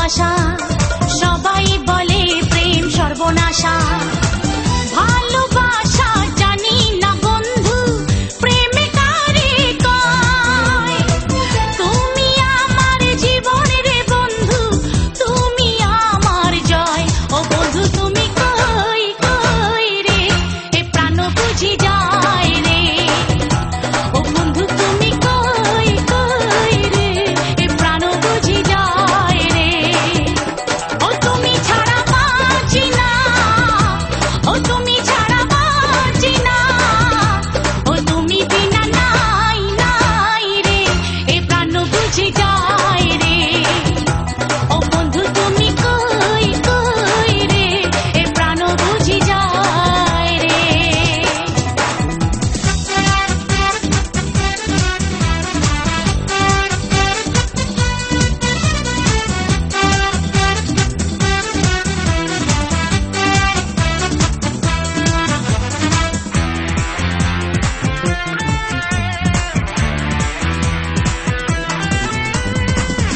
ভালোবাসা, সবাই বলে প্রেম সর্বনাশা। ভালোবাসা জানি না বন্ধু, প্রেমে কারে কয়। তুমি আমার জীবন রে বন্ধু, তুমি আমার জয়। ও বন্ধু তুমি কই কই রে, এ প্রাণ বুঝি যায় রে। ও বন্ধু তুমি কই কই রে, এ প্রাণ বুঝি যায় রে। ও তুমি ছাড়া বাঁচি না, ও তুমি ছাড়া বাঁচি না, ও তুমি বিনা নাই নাই রে, এ প্রাণ বুঝি যায় রে। ও বন্ধু তুমি কই কই রে, এ প্রাণ বুঝি যায় রে।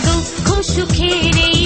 দুঃখ সুখের এই